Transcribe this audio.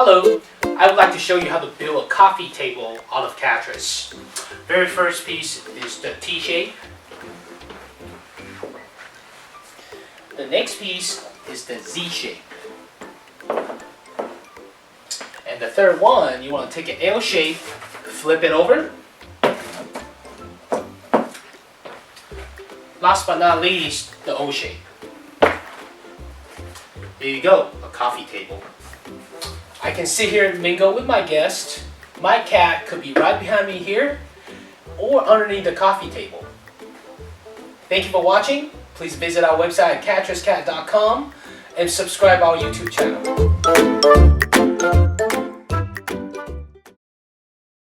Hello, I would like to show you how to build a coffee table out of KATRIS. Very first piece is the T shape. The next piece is the Z shape. And the third one, you want to take an L shape, flip it over. Last but not least, the O shape. There you go, a coffee table. I can sit here and mingle with my guests. My cat could be right behind me here or underneath the coffee table. Thank you for watching. Please visit our website at katriscat.com and subscribe our YouTube channel.